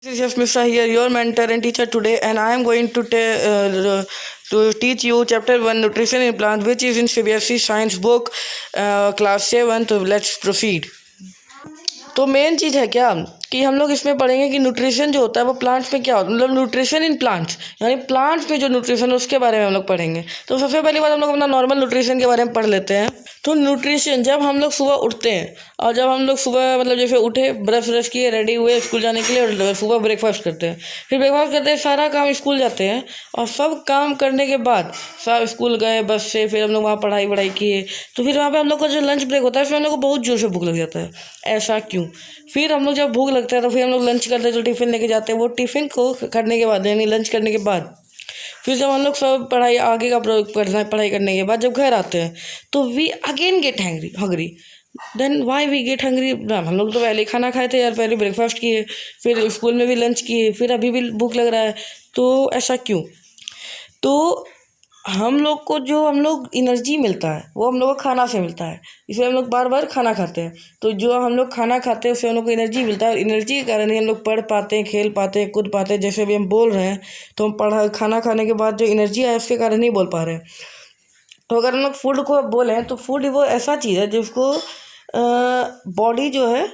This is Mishra here, your mentor and teacher today, and I am going to teach you chapter 1 nutrition in plants, which is in CBSE science book class 7. So let's proceed. तो main चीज़ है क्या कि हम लोग इसमें पढ़ेंगे कि nutrition जो होता है वो प्लांट्स में क्या होता है, मतलब न्यूट्रिशन इन प्लांट्स, यानी प्लांट्स में जो न्यूट्रिशन है उसके बारे में हम लोग पढ़ेंगे। तो सबसे पहली बात हम लोग अपना नॉर्मल न्यूट्रिशन के बारे में पढ़ लेते हैं। तो न्यूट्रिशन, जब हम लोग सुबह उठते हैं और जब हम लोग सुबह मतलब जैसे उठे, ब्रश किए, रेडी हुए स्कूल जाने के लिए, और सुबह ब्रेकफास्ट करते हैं, फिर ब्रेकफास्ट करते हैं, सारा काम स्कूल जाते हैं, और सब काम करने के बाद सब स्कूल गए बस से, फिर हम लोग वहाँ पढ़ाई किए, तो फिर वहाँ पे हम लोग का जो लंच ब्रेक होता है उसमें हम लोग को बहुत जोर से भूख लग जाता है। ऐसा क्यों? फिर हम लोग जब भूख लगता है तो फिर हम लोग लंच करते हैं, जो टिफ़िन लेके जाते हैं, वो टिफ़िन को करने के बाद यानी लंच करने के बाद फिर जब हम लोग सब पढ़ाई आगे का पढ़ाई करने के बाद जब घर आते हैं तो we again get hungry. Then why we get hungry? हम लोग तो पहले खाना खाए थे यार, पहले ब्रेकफास्ट किए, फिर स्कूल में भी लंच किए, फिर अभी भी भूख लग रहा है, तो ऐसा क्यों? तो हम लोग को जो एनर्जी मिलता है वो हम लोग को खाना से मिलता है, इसलिए हम लोग बार बार खाना खाते हैं। तो जो हम लोग खाना खाते हैं उससे हम लोग को एनर्जी मिलता है, और एनर्जी के कारण ही हम लोग पढ़ पाते हैं, खेल पाते हैं, कूद पाते हैं। जैसे भी हम बोल रहे हैं तो हम खाना खाने के बाद जो एनर्जी है उसके कारण नहीं बोल पा रहे हैं। तो अगर हम लोग फूड को बोलें तो फूड वो ऐसा चीज़ है जिसको बॉडी जो है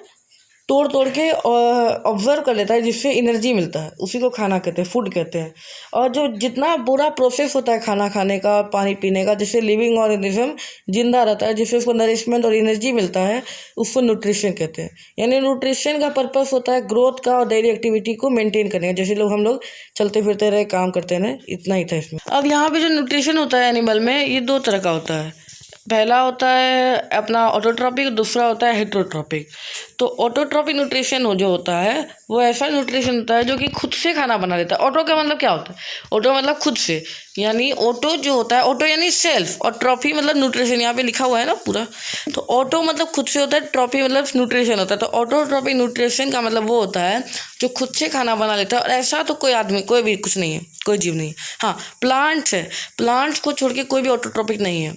तोड़ के ऑब्जर्व कर लेता है, जिससे एनर्जी मिलता है, उसी को खाना कहते हैं, फूड कहते हैं। और जो जितना पूरा प्रोसेस होता है खाना खाने का, पानी पीने का, जिससे लिविंग ऑर्गेनिज्म जिंदा रहता है, जिससे उसको नरिशमेंट और एनर्जी मिलता है, उसको न्यूट्रिशन कहते हैं। यानी न्यूट्रिशन का पर्पस होता है ग्रोथ का और डेली एक्टिविटी को मेंटेन करने का, जैसे हम लोग चलते फिरते रहे, काम करते रहे, इतना ही था इसमें। अब यहाँ पे जो न्यूट्रिशन होता है एनिमल में, ये दो तरह का होता है। पहला होता है अपना ऑटोट्रॉपिक, दूसरा होता है हेटरोट्रॉपिक। तो ऑटोट्रॉपिक न्यूट्रिशन जो होता है वो ऐसा न्यूट्रिशन होता है जो कि खुद से खाना बना देता है। ऑटो का मतलब क्या होता है? ऑटो मतलब खुद से, यानी ऑटो जो होता है, ऑटो यानी सेल्फ, और ट्रॉफी मतलब न्यूट्रिशन, यहाँ पे लिखा हुआ है ना पूरा। तो ऑटो मतलब खुद से होता है, ट्रॉफी मतलब न्यूट्रिशन होता है। तो ऑटोट्रॉपिक न्यूट्रिशन का मतलब वो होता है जो खुद से खाना बना लेता है, और ऐसा तो कोई आदमी, कोई भी कुछ नहीं है, कोई जीव नहीं है। हाँ, प्लांट्स है, प्लांट्स को छोड़ के कोई भी ऑटोट्रॉपिक नहीं है।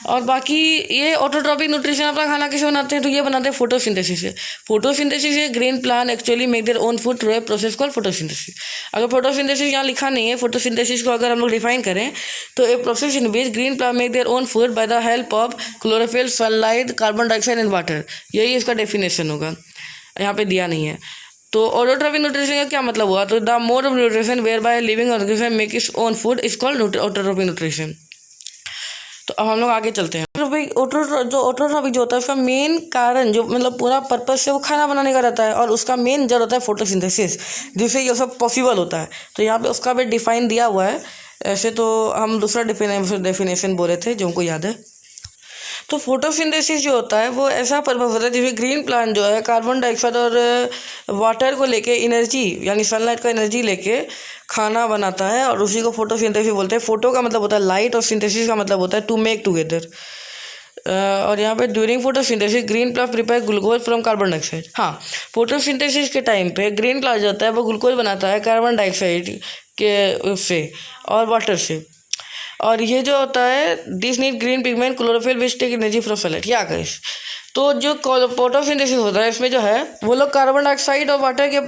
और बाकी ये ऑटोट्रॉपिक न्यूट्रिशन अपना खाना कैसे बनाते हैं? तो ये बनाते हैं फोटोसिंथेसिस से। फोटोसिंथेसिस है, green plant actually make their own food through a process called photosynthesis. अगर फोटोसिंथेसिस यहाँ लिखा नहीं है, फोटोसिंथेसिस को अगर हम लोग डिफाइन करें तो a process in which green plant make their own food by the help of chlorophyll, sunlight, carbon dioxide and water. यही इसका डेफिनेशन होगा, यहाँ पे दिया नहीं है। तो ऑटोट्रॉपिक न्यूट्रिशन का क्या मतलब हुआ? तो the mode of nutrition where by living organism make its own food is called autotrophic nutrition. तो अब हम लोग आगे चलते हैं। ऑटोट्रॉपिक जो होता है उसका मेन कारण, जो मतलब पूरा पर्पस है, वो खाना बनाने का रहता है, और उसका मेन जड़ होता है फोटोसिंथेसिस, जिससे ये सब पॉसिबल होता है। तो यहाँ पे उसका भी डिफाइन दिया हुआ है। ऐसे तो हम दूसरा डेफिनेशन बोले थे जो हमको याद है। तो फोटोसिंथेसिस जो होता है वो ऐसा पर्पस होता है जिसमें ग्रीन प्लांट जो है कार्बन डाइऑक्साइड और वाटर को लेके एनर्जी, यानी सनलाइट का एनर्जी लेके खाना बनाता है, और उसी को फोटोसिंथेसिस बोलते हैं। फोटो का मतलब होता है लाइट, और सिंथेसिस का मतलब होता है टू मेक टुगेदर। और यहाँ पे during photosynthesis green plant prepare glucose from carbon dioxide. हाँ, फोटोसिंथेसिस के टाइम पे ग्रीन प्लांट जो होता है वो ग्लूकोज बनाता है कार्बन डाइऑक्साइड के उससे और वाटर से। और ये जो होता है this need green pigment chlorophyll which take energy from sunlight. क्या गाइस, तो जो फोटोसिंथेसिस होता है इसमें जो है वो लोग कार्बन डाइऑक्साइड और वाटर के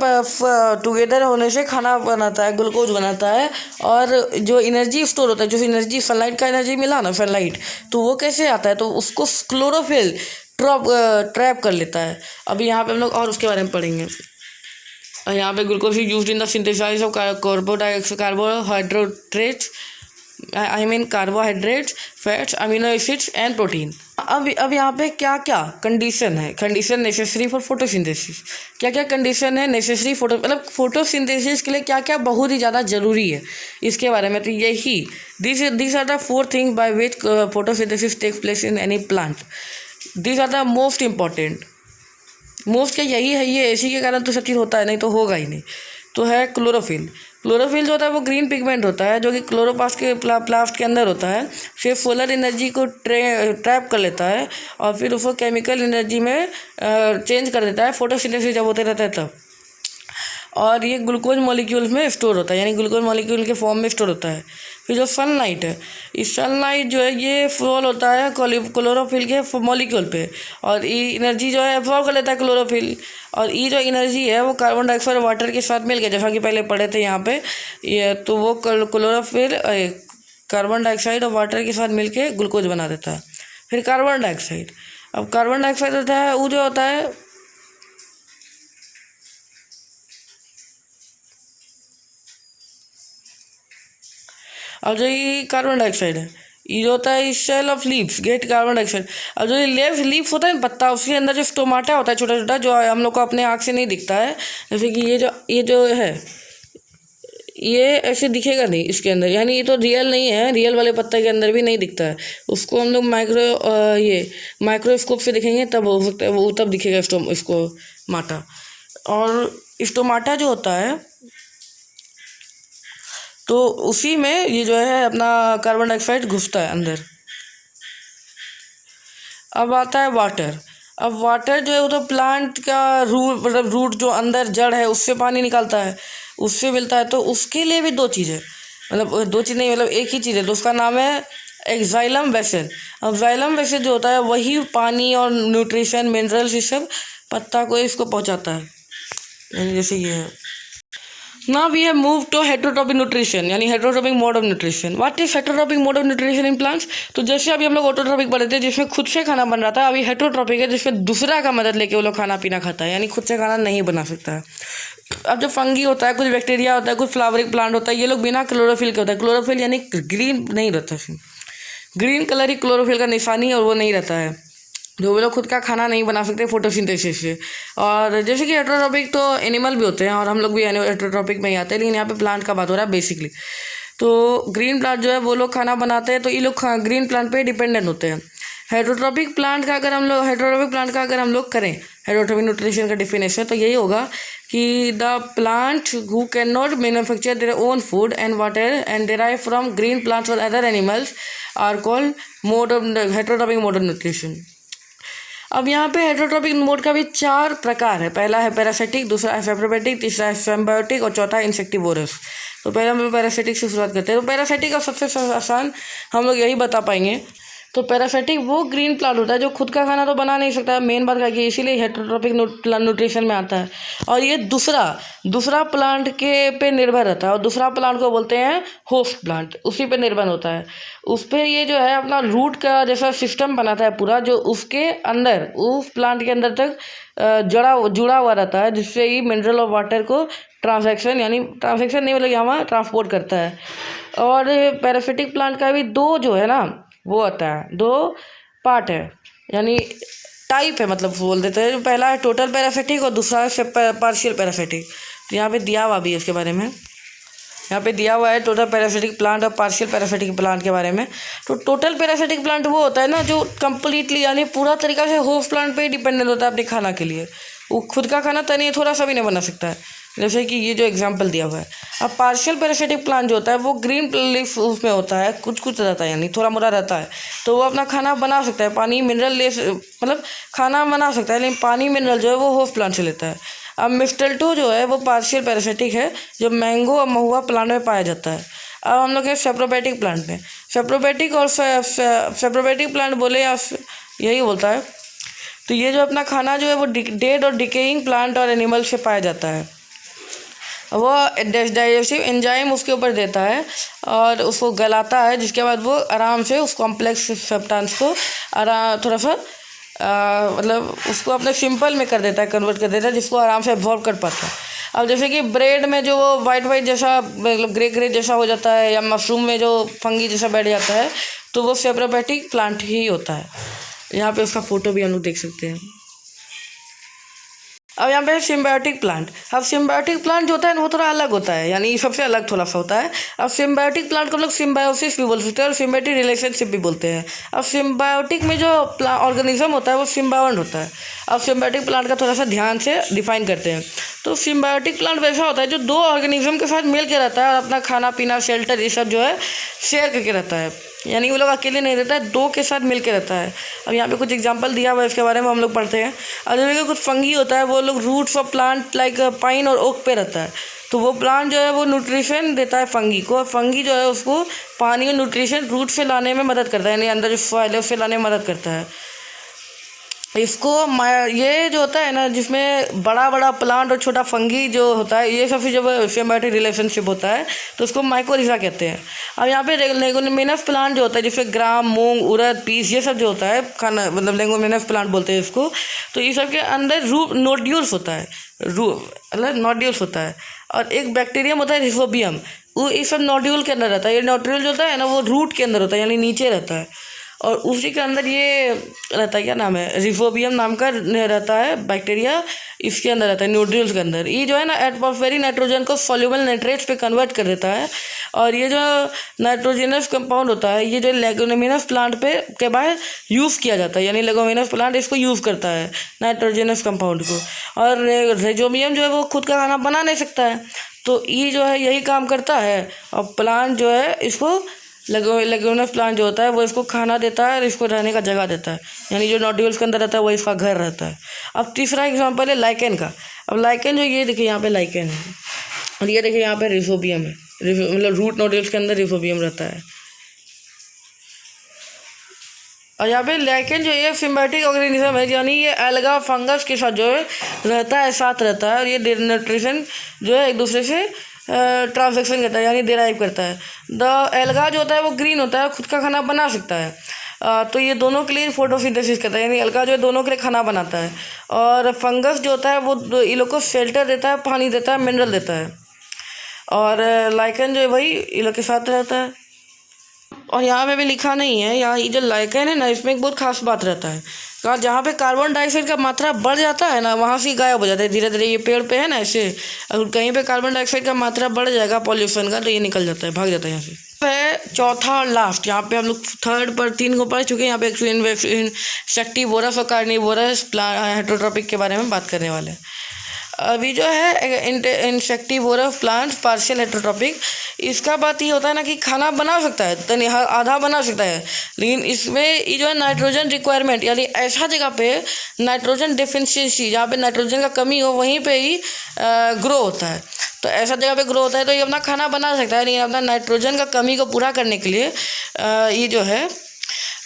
टुगेदर होने से खाना बनाता है, ग्लूकोज बनाता है। और जो एनर्जी स्टोर होता है, जो एनर्जी सनलाइट का एनर्जी मिला ना, सनलाइट, तो वो कैसे आता है? तो उसको क्लोरोफिल ट्रैप कर लेता है। अभी यहाँ पे हम लोग और उसके बारे में पढ़ेंगे। यहाँ पे glucose is used in the synthesize of carbohydrates, I mean carbohydrates, fats, amino acids and protein. अब यहाँ पे क्या क्या कंडीशन है, कंडीशन नेसेसरी फॉर फोटोसिंथेसिस। क्या क्या कंडीशन है नेसेसरी मतलब फोटोसिंथेसिस के लिए क्या क्या बहुत ही ज़्यादा ज़रूरी है, इसके बारे में। तो यही this are the 4 things by which photosynthesis takes place in any plant. This are the most important. Most क्या यही है, ये इसी के कारण तो सब चीज़ होता है, नहीं तो होगा ही नहीं। तो है क्लोरोफिल। क्लोरोफिल जो होता है वो ग्रीन पिगमेंट होता है जो कि क्लोरोप्लास्ट के प्लास्ट के अंदर होता है। फिर सोलर एनर्जी को ट्रैप कर लेता है, और फिर उसको केमिकल एनर्जी में चेंज कर देता है फोटोसिंथेसिस जब होते रहता है तब। और ये ग्लूकोज मॉलिक्यूल्स में स्टोर होता है, यानी ग्लूकोज मॉलिक्यूल के फॉर्म में स्टोर होता है। फिर जो सनलाइट है, इस सनलाइट जो है ये फॉल होता है क्लोरोफिल के मॉलिक्यूल पे, और ये एनर्जी जो है एब्जॉर्ब कर लेता है क्लोरोफिल, और ये जो एनर्जी है वो कार्बन डाइऑक्साइड और वाटर के साथ मिलकर, जैसा कि पहले पढ़े थे यहाँ पे, ये तो वो क्लोरोफिल कार्बन डाइऑक्साइड और वाटर के साथ मिलके ग्लूकोज बना देता है। फिर कार्बन डाइऑक्साइड, अब कार्बन डाइऑक्साइड होता है वो जो होता है अब जो ये कार्बन डाइऑक्साइड है ये जो होता है cell of leaves get carbon dioxide. अब जो ये लीव्स होता है ना पत्ता, उसके अंदर जो स्टोमाटा होता है छोटा छोटा, जो हम लोग को अपने आँख से नहीं दिखता है, जैसे कि ये जो है ये ऐसे दिखेगा नहीं इसके अंदर, यानी ये तो रियल नहीं है, रियल वाले पत्ते के अंदर भी नहीं दिखता है। उसको हम लोग माइक्रोस्कोप से देखेंगे तब हो सकता है वो तब दिखेगा इसको माटा। और स्टोमाटा जो होता है तो उसी में ये जो है अपना कार्बन डाइऑक्साइड घुसता है अंदर। अब आता है वाटर। अब वाटर जो है वो तो प्लांट का रूट, मतलब रूट जो अंदर जड़ है उससे पानी निकालता है, उससे मिलता है। तो उसके लिए भी दो चीज़ें, मतलब दो चीज़ नहीं, मतलब एक ही चीज़ है, तो उसका नाम है एक जाइलम वेसल। अब जाइलम वेसल जो होता है वही पानी और न्यूट्रिशन मिनरल्स ये सब पत्ता को इसको पहुंचाता है, यानी जैसे ये है। Now we have moved to heterotrophic nutrition, यानी heterotrophic mode of nutrition. What is heterotrophic mode of nutrition in plants? तो जैसे अभी हम लोग ऑटोट्रॉपिक पढ़े थे जिसमें खुद से खाना बन रहा था, अभी हेटरोट्रॉपिक है जिसमें दूसरा का मदद लेके वो लोग खाना पीना खाता है, यानी खुद से खाना नहीं बना सकता है। अब जो फंगी होता है, कुछ बैक्टीरिया होता है, कुछ फ्लावरिंग प्लांट होता है, ये लोग बिना क्लोरोफिल के होता है। क्लोरोफिल यानी ग्रीन नहीं रहता है, ग्रीन कलर ही क्लोरोफिल का निशानी, और वो नहीं रहता है, जो वो लोग खुद का खाना नहीं बना सकते फोटोसिंथेसिस से। और जैसे कि हेटरोट्रॉपिक तो एनिमल भी होते हैं और हम लोग भी हेटरोट्रॉपिक में ही आते हैं, लेकिन यहाँ पे प्लांट का बात हो रहा है बेसिकली। तो ग्रीन प्लांट जो है वो लोग खाना बनाते हैं, तो ये लोग ग्रीन प्लांट पे डिपेंडेंट होते हैं। हेटरोट्रॉपिक प्लांट का अगर हम लोग करें हेटरोट्रॉपिक न्यूट्रिशन का डिफिनेशन, तो यही होगा कि the plant who can not manufacture their own food and water and derive from green plants और other animals are called heterotrophic mode of nutrition. अब यहाँ पे हेटरोट्रॉपिक मोड का भी 4 प्रकार है। पहला है पैरासिटिक, दूसरा है सेप्रोबैटिक, तीसरा है सिम्बायोटिक और चौथा है इंसेक्टिवोरस। तो पहले हम पैरासिटिक से शुरुआत करते हैं। तो पैरासिटिक का सबसे आसान हम लोग यही बता पाएंगे। तो पैरासिटिक वो ग्रीन प्लांट होता है जो खुद का खाना तो बना नहीं सकता है, मेन बात क्या कि इसीलिए हेटरोट्रॉपिक न्यूट्रिशन में आता है। और ये दूसरा प्लांट के पे निर्भर रहता है, और दूसरा प्लांट को बोलते हैं होस्ट प्लांट, उसी पे निर्भर होता है। उस पर ये जो है अपना रूट का जैसा सिस्टम बनाता है पूरा, जो उसके अंदर उस प्लांट के अंदर तक जुड़ा हुआ रहता है, जिससे ये मिनरल और वाटर को ट्रांसैक्शन नहीं मतलब यहाँ ट्रांसपोर्ट करता है। और पैरासिटिक प्लांट का भी 2 जो है ना वो आता है, 2 पार्ट है, यानी टाइप है, मतलब बोल देते हैं। पहला है टोटल पैरासिटिक और दूसरा है पार्शियल पैरासिटिक। तो यहाँ पे दिया हुआ भी है इसके बारे में, यहाँ पे दिया हुआ है टोटल पैरासिटिक प्लांट और पार्शियल पैरासिटिक प्लांट के बारे में। तो टोटल पैरासिटिक प्लांट वो होता है ना जो कम्प्लीटली यानी पूरा तरीका से होस्ट प्लांट पे डिपेंडेंट होता है अपने खाना के लिए, वो खुद का खाना तनी थोड़ा सा भी नहीं बना सकता है, जैसे कि ये जो एग्जांपल दिया हुआ है। अब पार्शियल पैरासिटिक प्लांट जो होता है वो ग्रीन लीफ उसमें होता है, कुछ रहता है, यानी थोड़ा मोड़ा रहता है, तो वो अपना खाना बना सकता है, पानी मिनरल मतलब खाना बना सकता है, लेकिन पानी मिनरल जो है वो होस्ट प्लांट से लेता है। अब मिस्टल्टो जो है वो पार्शियल पैरासिटिक है, जो मैंगो और महुआ प्लांट में पाया जाता है। अब हम लोग हैं सेप्रोबैटिक प्लांट में। सेप्रोबैटिक प्लांट बोले या यही बोलता है। तो ये जो अपना खाना जो है वो डेड और डिकेइंग प्लांट और एनिमल से पाया जाता है, वो डाइजेस्टिव एंजाइम उसके ऊपर देता है और उसको गलाता है, जिसके बाद वो आराम से उस कॉम्प्लेक्स सब्सटेंस को थोड़ा सा मतलब उसको अपने सिंपल में कर देता है, कन्वर्ट कर देता है, जिसको आराम से एब्जॉर्ब कर पाता है। अब जैसे कि ब्रेड में जो वो वाइट जैसा मतलब ग्रे जैसा हो जाता है, या मशरूम में जो फंगी जैसा बैठ जाता है, तो वो सेप्रोबैटिक प्लांट ही होता है। यहाँ पे उसका फोटो भी हम लोग देख सकते हैं। अब यहाँ पे सिम्बायोटिक प्लांट। अब सिम्बायोटिक प्लांट जो होता है वो थोड़ा अलग होता है, यानी सबसे अलग थोड़ा सा होता है। अब सिम्बायोटिक प्लांट को हम लोग सिम्बायोसिस भी बोल सकते हैं और सिम्बायोटिक रिलेशनशिप भी बोलते हैं। अब सिम्बायोटिक में जो ऑर्गेनिज्म होता है वो सिम्बायोंट होता है। अब सिम्बायोटिक प्लांट का थोड़ा सा ध्यान से डिफाइन करते हैं। तो सिम्बायोटिक प्लांट वैसा होता है जो 2 ऑर्गेनिज्म के साथ मिल के रहता है और अपना खाना पीना शेल्टर ये सब जो है शेयर करके रहता है। यानी वो लोग अकेले नहीं रहता है, दो के साथ मिल के रहता है। अब यहाँ पे कुछ एग्जांपल दिया हुआ है, इसके बारे में हम लोग पढ़ते हैं। और जैसे कि कुछ फंगी होता है, वो लोग roots of plant like pine और ओक पे रहता है, तो वो प्लांट जो है वो न्यूट्रिशन देता है फंगी को, और फंगी जो है उसको पानी और न्यूट्रिशन रूट से लाने में मदद करता है, यानी अंदर जो सॉइल है उससे लाने में मदद करता है। इसको ये जो होता है ना, जिसमें बड़ा बड़ा प्लांट और छोटा फंगी जो होता है, ये सबसे जब सिम्बायोटिक रिलेशनशिप होता है तो उसको माइकोरिज़ा कहते हैं। अब यहाँ पे लेगुमिनस प्लांट जो होता है, जैसे ग्राम, मूंग, उड़द, पीस, ये सब जो होता है खाना, मतलब लेगुमिनस प्लांट बोलते हैं इसको, तो ये सब के अंदर रूट नोड्यूल्स होता है, मतलब नोड्यूल्स होता है, और एक बैक्टीरियम होता है रिफोबियम, वो ये सब नोड्यूल के अंदर रहता है। ये नोड्यूल जो होता है ना, वो रूट के अंदर होता है, यानी नीचे रहता है, और उसी के अंदर ये रहता है, क्या नाम है, रिफोबियम नाम का रहता है बैक्टीरिया, इसके अंदर रहता है नोड्यूल्स के अंदर। ये जो है ना एटमॉस्फेरिक नाइट्रोजन को सॉल्युबल नाइट्रेट्स पे कन्वर्ट कर देता है, और ये जो नाइट्रोजनस कंपाउंड होता है, ये जो लेगुमिनस प्लांट पे के बाद यूज़ किया जाता है, यानी लेगुमिनस प्लांट इसको यूज़ करता है नाइट्रोजनस कंपाउंड को। और रेजोबियम जो है वो खुद का खाना बना नहीं सकता है, तो ये जो है यही काम करता है, और प्लांट जो है इसको लेगुमिनस प्लांट जो होता है वो इसको खाना देता है और इसको रहने का जगह देता है, यानी जो नोड्यूल्स के अंदर रहता है वो इसका घर रहता है। अब तीसरा एग्जांपल है लाइकेन का। अब लाइकेन जो, ये देखिए यहाँ पे लाइकेन है, और ये देखिए यहाँ पे रिफोबियम है, मतलब रूट नोड्यूल्स के अंदर रिफोबियम रहता है। और यहाँ पे लाइकेन जो ये सिम्बायोटिक ऑर्गेनिज्म है, यानी ये एल्गा फंगस के साथ जो है रहता है, साथ रहता है, और ये न्यूट्रिशन जो है एक दूसरे से ट्रांसैक्शन करता है, यानी डिराइव करता है। द एल्गा जो होता है वो ग्रीन होता है, खुद का खाना बना सकता है, तो ये दोनों के लिए फोटोसिंथेसिस करता है, यानी एल्गा जो है दोनों के लिए खाना बनाता है। और फंगस जो होता है वो ये लोग को शेल्टर देता है, पानी देता है, मिनरल देता है। और लाइकेन जो है वही ये लोग के साथ रहता है। और यहाँ पे भी लिखा नहीं है, यहाँ ये जो लाइकेन है ना, इसमें एक बहुत खास बात रहता है, जहाँ पे कार्बन डाइऑक्साइड का मात्रा बढ़ जाता है ना, वहाँ से गायब हो जाता है धीरे धीरे। ये पेड़ पे है ना ऐसे, अगर कहीं पे कार्बन डाइऑक्साइड का मात्रा बढ़ जाएगा पॉल्यूशन का, तो ये निकल जाता है, भाग जाता है यहाँ से। है चौथा और लास्ट, यहाँ पे हम लोग थर्ड पर 3 को पढ़ चुके हैं। यहाँ पे इंसेक्टिवोरस और कार्निवोरस हेटरोट्रॉपिक के बारे में बात करने वाले हैं। अभी जो है इंसेक्टिवोरस प्लांट पार्शियल हेटरोट्रॉपिक, इसका बात ये होता है ना कि खाना बना सकता है, तनी आधा बना सकता है, लेकिन इसमें ये जो है नाइट्रोजन रिक्वायरमेंट, यानी ऐसा जगह पे नाइट्रोजन डिफिशियंसी, जहाँ पे नाइट्रोजन का कमी हो वहीं पे ही ग्रो होता है। तो ऐसा जगह पे ग्रो होता है तो ये अपना खाना बना सकता है, लेकिन अपना नाइट्रोजन का कमी को पूरा करने के लिए ये जो है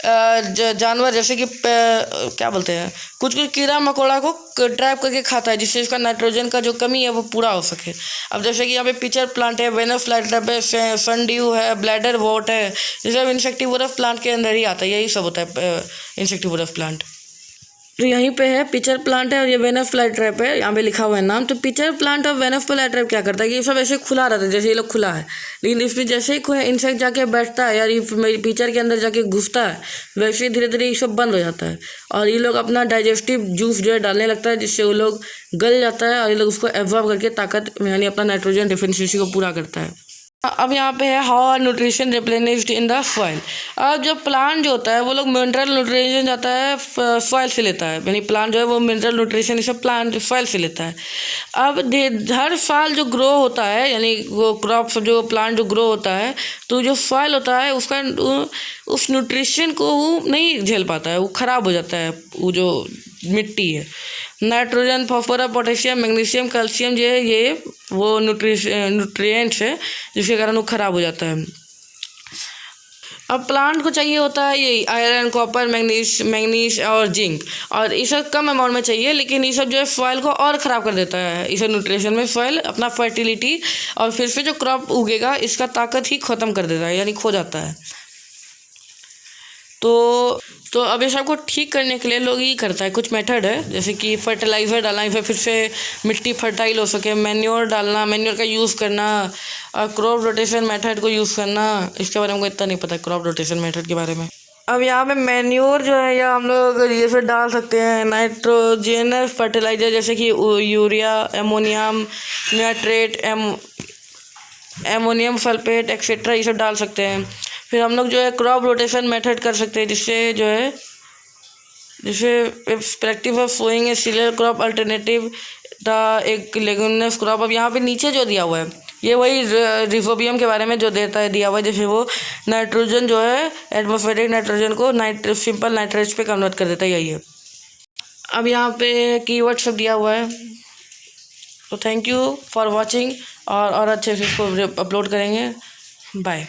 जानवर, जैसे कि क्या बोलते हैं, कुछ कीड़ा मकोड़ा को ट्रैप करके खाता है, जिससे इसका नाइट्रोजन का जो कमी है वो पूरा हो सके। अब जैसे कि यहाँ पे पिचर प्लांट है, वेनस फ्लाई ट्रैप है, सनड्यू है, ब्लैडर वॉट है, ये सब इंसेक्टिवोरस प्लांट के अंदर ही आता है, यही सब होता है इंसेक्टिवोरस प्लांट। तो यहीं पे है पिचर प्लांट है, और ये वेनस फ्लाई ट्रैप है, यहाँ पे लिखा हुआ है नाम। तो पिचर प्लांट और वेनस फ्लाई ट्रैप क्या करता है कि ये सब ऐसे खुला रहता है, जैसे ये लोग खुला है, लेकिन इसमें जैसे ही कोई इंसेक्ट जाके बैठता है, यार ये पिचर के अंदर जाके घुसता है, वैसे धीरे धीरे ये सब बंद हो जाता है, और ये लोग अपना डाइजेस्टिव जूस जो है डालने लगता है, जिससे वो लोग गल जाता है, और ये लोग उसको एब्जॉर्ब करके ताकत, यानी अपना नाइट्रोजन डिफिशियंसी को पूरा करता है। अब यहाँ पे है how are nutrition replenished in the soil. अब जो प्लांट जो होता है वो लोग मिनरल न्यूट्रिशन जाता है सॉइल से लेता है, यानी प्लांट जो है वो मिनरल न्यूट्रिशन सब प्लांट सॉइल से लेता है। अब हर साल जो ग्रो होता है, यानी वो क्रॉप जो प्लांट जो ग्रो होता है, तो जो सॉइल होता है उसका उस न्यूट्रिशन को वो नहीं झेल पाता है, वो ख़राब हो जाता है, वो जो मिट्टी है। Nitrogen, phosphorus, potassium, magnesium, calcium जो है ये वो न्यूट्रिएंट्स है, जिसके कारण वो ख़राब हो जाता है। अब प्लांट को चाहिए होता है यही आयरन, कॉपर, मैग्नीज और जिंक, और ये सब कम अमाउंट में चाहिए, लेकिन ये सब जो है सॉइल को और ख़राब कर देता है। इस न्यूट्रिशन में सॉइल अपना फर्टिलिटी और फिर से जो क्रॉप उगेगा इसका ताकत ही ख़त्म कर देता है, यानी खो जाता है। तो अब ये सबको ठीक करने के लिए लोग ये करता है, कुछ मेथड है, जैसे कि फर्टिलाइज़र डालना, फिर से मिट्टी फर्टाइल हो सके, मैन्योर डालना, मैन्योर का यूज़ करना, और क्रॉप रोटेशन मेथड को यूज़ करना। इसके बारे में मुझे इतना नहीं पता क्रॉप रोटेशन मेथड के बारे में। अब यहाँ पे मैन्योर जो है या हम लोग ये फिर डाल सकते हैं नाइट्रोजनस फर्टिलाइज़र, जैसे कि urea, ammonium nitrate, ammonium sulphate etcetera, ये सब डाल सकते हैं। फिर हम लोग जो है क्रॉप रोटेशन मेथड कर सकते हैं, जिससे जो है perspective of sowing a cereal crop alternative the एक लेगुमिनस क्रॉप। अब यहाँ पे नीचे जो दिया हुआ है ये वही रिजोबियम के बारे में जो दिया हुआ है, जैसे वो नाइट्रोजन जो है एटमॉस्फेरिक नाइट्रोजन को सिंपल नाइट्रेट्स पे कन्वर्ट कर देता है, यही है। अब यहाँ पे कीवर्ड सब दिया हुआ है। तो थैंक यू फॉर वॉचिंग, और अच्छे से इसको अपलोड करेंगे। बाय।